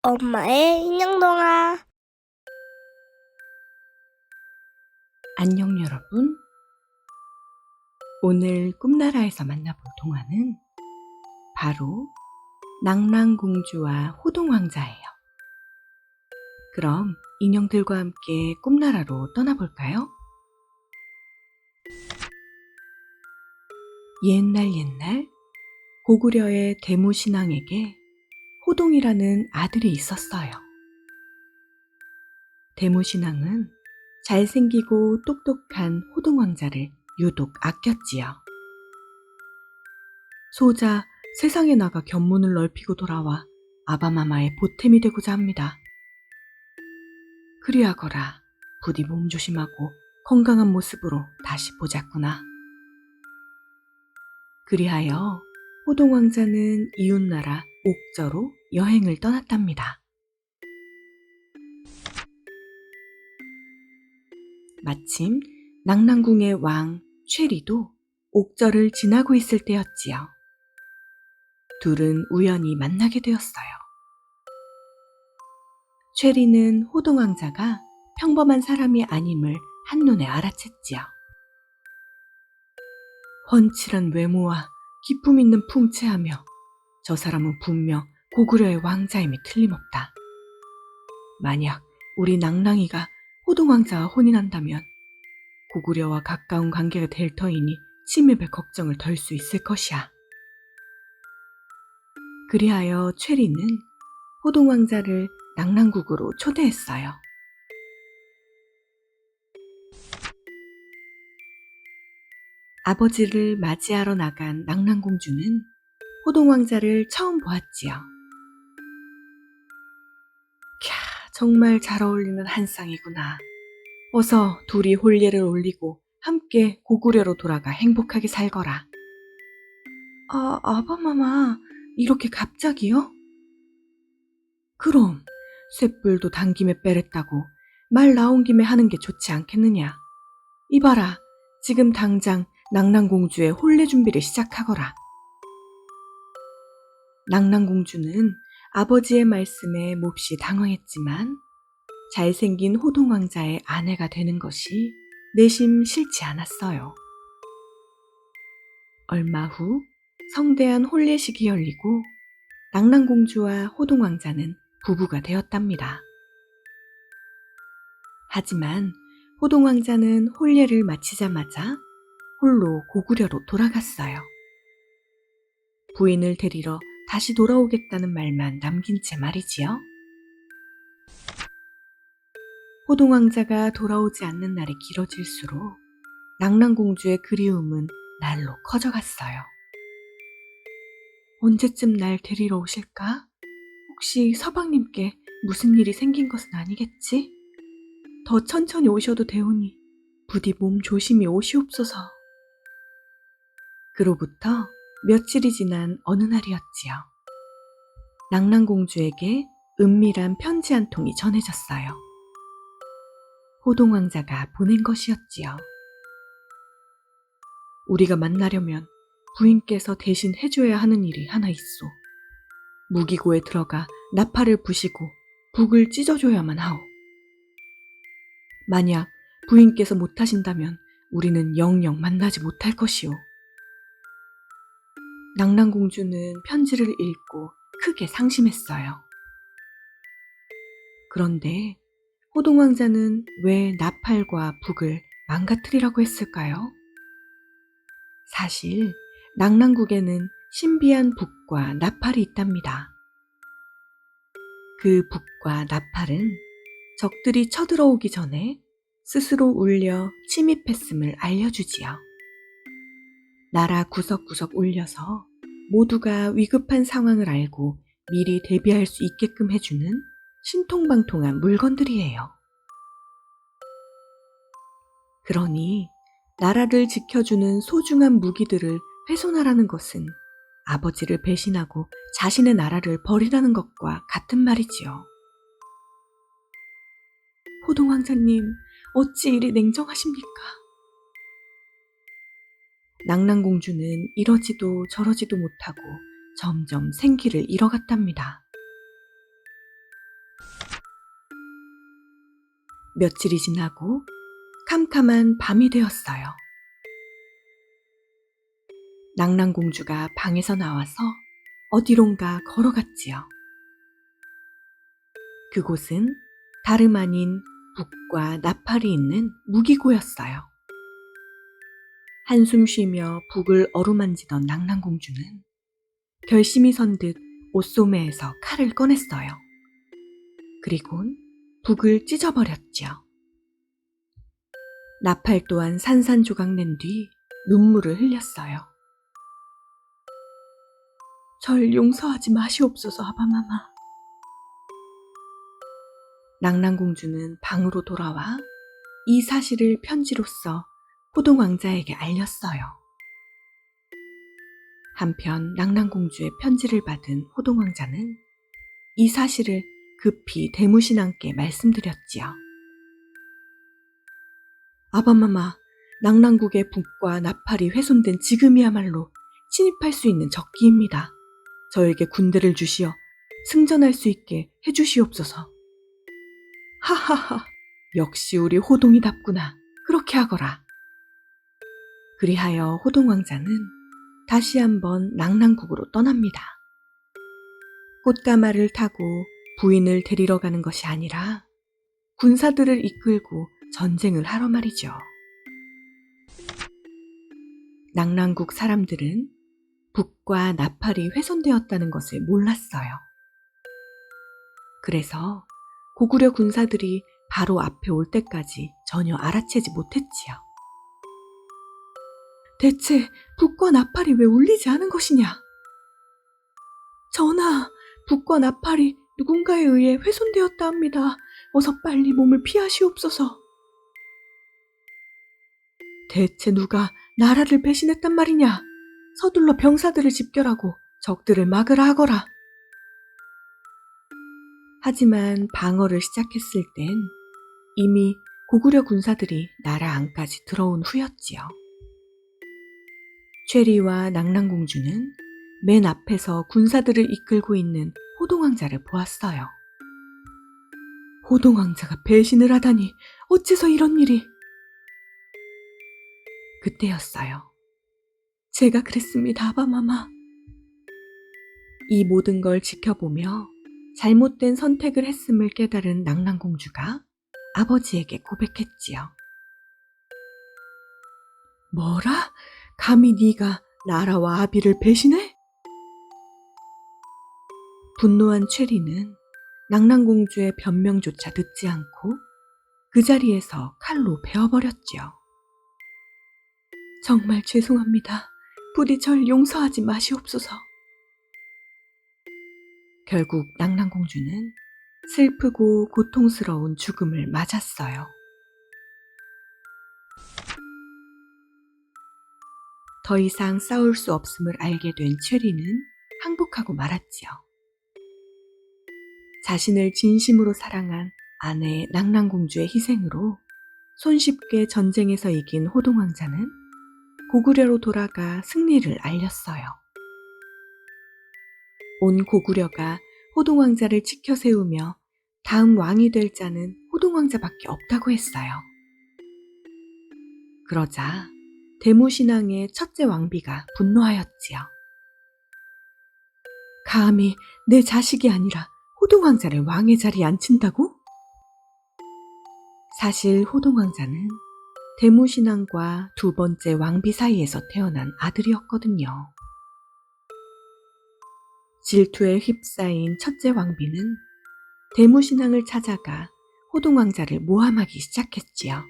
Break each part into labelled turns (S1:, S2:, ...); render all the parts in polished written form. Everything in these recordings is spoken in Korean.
S1: 엄마의 인형동화.
S2: 안녕 여러분. 오늘 꿈나라에서 만나볼 동화는 바로 낭랑공주와 호동왕자예요. 그럼 인형들과 함께 꿈나라로 떠나볼까요? 옛날 고구려의 대무신앙에게 호동이라는 아들이 있었어요. 대무신앙은 잘생기고 똑똑한 호동왕자를 유독 아꼈지요. 소자 세상에 나가 견문을 넓히고 돌아와 아바마마의 보탬이 되고자 합니다. 그리하거라. 부디 몸 조심하고 건강한 모습으로 다시 보자꾸나. 그리하여 호동왕자는 이웃나라 옥저로 여행을 떠났답니다. 마침 낭랑궁의 왕 최리도 옥저를 지나고 있을 때였지요. 둘은 우연히 만나게 되었어요. 최리는 호동왕자가 평범한 사람이 아님을 한눈에 알아챘지요. 훤칠한 외모와 기품 있는 풍채하며 저 사람은 분명 고구려의 왕자임이 틀림없다. 만약 우리 낭랑이가 호동왕자와 혼인한다면 고구려와 가까운 관계가 될 터이니 침입의 걱정을 덜 수 있을 것이야. 그리하여 최리는 호동왕자를 낭랑국으로 초대했어요. 아버지를 맞이하러 나간 낭랑공주는 호동왕자를 처음 보았지요. 정말 잘 어울리는 한 쌍이구나. 어서 둘이 혼례를 올리고 함께 고구려로 돌아가 행복하게 살거라. 아바마마, 이렇게 갑자기요? 그럼 쇳불도 당김에 빼랬다고 말 나온 김에 하는 게 좋지 않겠느냐. 이봐라, 지금 당장 낭랑공주의 혼례 준비를 시작하거라. 낭랑공주는 아버지의 말씀에 몹시 당황했지만 잘생긴 호동왕자의 아내가 되는 것이 내심 싫지 않았어요. 얼마 후 성대한 혼례식이 열리고 낭랑공주와 호동왕자는 부부가 되었답니다. 하지만 호동왕자는 혼례를 마치자마자 홀로 고구려로 돌아갔어요. 부인을 데리러 다시 돌아오겠다는 말만 남긴 채 말이지요. 호동왕자가 돌아오지 않는 날이 길어질수록 낭랑공주의 그리움은 날로 커져갔어요. 언제쯤 날 데리러 오실까? 혹시 서방님께 무슨 일이 생긴 것은 아니겠지? 더 천천히 오셔도 되오니 부디 몸 조심히 오시옵소서. 그로부터 며칠이 지난 어느 날이었지요. 낭랑공주에게 은밀한 편지 한 통이 전해졌어요. 호동왕자가 보낸 것이었지요. 우리가 만나려면 부인께서 대신 해줘야 하는 일이 하나 있소. 무기고에 들어가 나팔을 부시고 북을 찢어줘야만 하오. 만약 부인께서 못하신다면 우리는 영영 만나지 못할 것이오. 낭랑공주는 편지를 읽고 크게 상심했어요. 그런데 호동왕자는 왜 나팔과 북을 망가뜨리라고 했을까요? 사실 낭랑국에는 신비한 북과 나팔이 있답니다. 그 북과 나팔은 적들이 쳐들어오기 전에 스스로 울려 침입했음을 알려주지요. 나라 구석구석 울려서 모두가 위급한 상황을 알고 미리 대비할 수 있게끔 해주는 신통방통한 물건들이에요. 그러니 나라를 지켜주는 소중한 무기들을 훼손하라는 것은 아버지를 배신하고 자신의 나라를 버리라는 것과 같은 말이지요. 호동왕자님, 어찌 이리 냉정하십니까? 낭랑공주는 이러지도 저러지도 못하고 점점 생기를 잃어갔답니다. 며칠이 지나고 캄캄한 밤이 되었어요. 낭랑공주가 방에서 나와서 어디론가 걸어갔지요. 그곳은 다름 아닌 북과 나팔이 있는 무기고였어요. 한숨 쉬며 북을 어루만지던 낭랑공주는 결심이 선 듯 옷소매에서 칼을 꺼냈어요. 그리곤 북을 찢어버렸지요. 나팔 또한 산산조각 낸 뒤 눈물을 흘렸어요. 절 용서하지 마시옵소서, 아바마마. 낭랑공주는 방으로 돌아와 이 사실을 편지로써 호동왕자에게 알렸어요. 한편 낭랑공주의 편지를 받은 호동왕자는 이 사실을 급히 대무신왕께 말씀드렸지요. 아바마마, 낭랑국의 북과 나팔이 훼손된 지금이야말로 침입할 수 있는 적기입니다. 저에게 군대를 주시어 승전할 수 있게 해주시옵소서. 하하하, 역시 우리 호동이답구나. 그렇게 하거라. 그리하여 호동왕자는 다시 한번 낭랑국으로 떠납니다. 꽃가마를 타고 부인을 데리러 가는 것이 아니라 군사들을 이끌고 전쟁을 하러 말이죠. 낭랑국 사람들은 북과 나팔이 훼손되었다는 것을 몰랐어요. 그래서 고구려 군사들이 바로 앞에 올 때까지 전혀 알아채지 못했지요. 대체 북과 나팔이 왜 울리지 않은 것이냐? 전하, 북과 나팔이 누군가에 의해 훼손되었다 합니다. 어서 빨리 몸을 피하시옵소서. 대체 누가 나라를 배신했단 말이냐? 서둘러 병사들을 집결하고 적들을 막으라 하거라. 하지만 방어를 시작했을 땐 이미 고구려 군사들이 나라 안까지 들어온 후였지요. 최리와 낭랑공주는 맨 앞에서 군사들을 이끌고 있는 호동왕자를 보았어요. 호동왕자가 배신을 하다니 어째서 이런 일이? 그때였어요. 제가 그랬습니다, 아바마마. 이 모든 걸 지켜보며 잘못된 선택을 했음을 깨달은 낭랑공주가 아버지에게 고백했지요. 뭐라? 감히 네가 나라와 아비를 배신해? 분노한 최리는 낭랑공주의 변명조차 듣지 않고 그 자리에서 칼로 베어버렸지요. 정말 죄송합니다. 부디 절 용서하지 마시옵소서. 결국 낭랑공주는 슬프고 고통스러운 죽음을 맞았어요. 더 이상 싸울 수 없음을 알게 된 최리는 항복하고 말았지요. 자신을 진심으로 사랑한 아내 낭랑공주의 희생으로 손쉽게 전쟁에서 이긴 호동왕자는 고구려로 돌아가 승리를 알렸어요. 온 고구려가 호동왕자를 지켜 세우며 다음 왕이 될 자는 호동왕자밖에 없다고 했어요. 그러자 대무신앙의 첫째 왕비가 분노하였지요. 감히 내 자식이 아니라 호동왕자를 왕의 자리에 앉힌다고? 사실 호동왕자는 대무신앙과 두 번째 왕비 사이에서 태어난 아들이었거든요. 질투에 휩싸인 첫째 왕비는 대무신앙을 찾아가 호동왕자를 모함하기 시작했지요.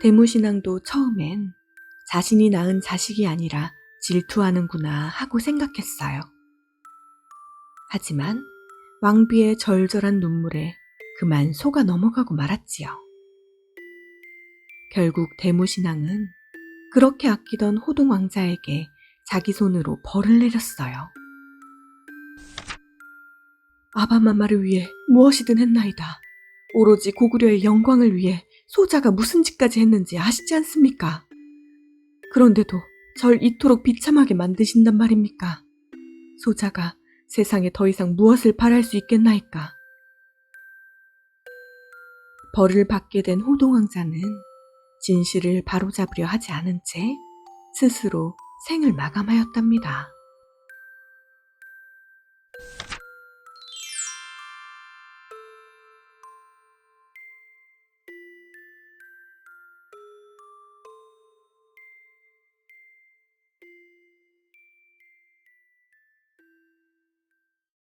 S2: 대무신앙도 처음엔 자신이 낳은 자식이 아니라 질투하는구나 하고 생각했어요. 하지만 왕비의 절절한 눈물에 그만 속아 넘어가고 말았지요. 결국 대무신앙은 그렇게 아끼던 호동왕자에게 자기 손으로 벌을 내렸어요. 아바마마를 위해 무엇이든 했나이다. 오로지 고구려의 영광을 위해 소자가 무슨 짓까지 했는지 아시지 않습니까? 그런데도 절 이토록 비참하게 만드신단 말입니까? 소자가 세상에 더 이상 무엇을 바랄 수 있겠나이까? 벌을 받게 된 호동왕자는 진실을 바로잡으려 하지 않은 채 스스로 생을 마감하였답니다.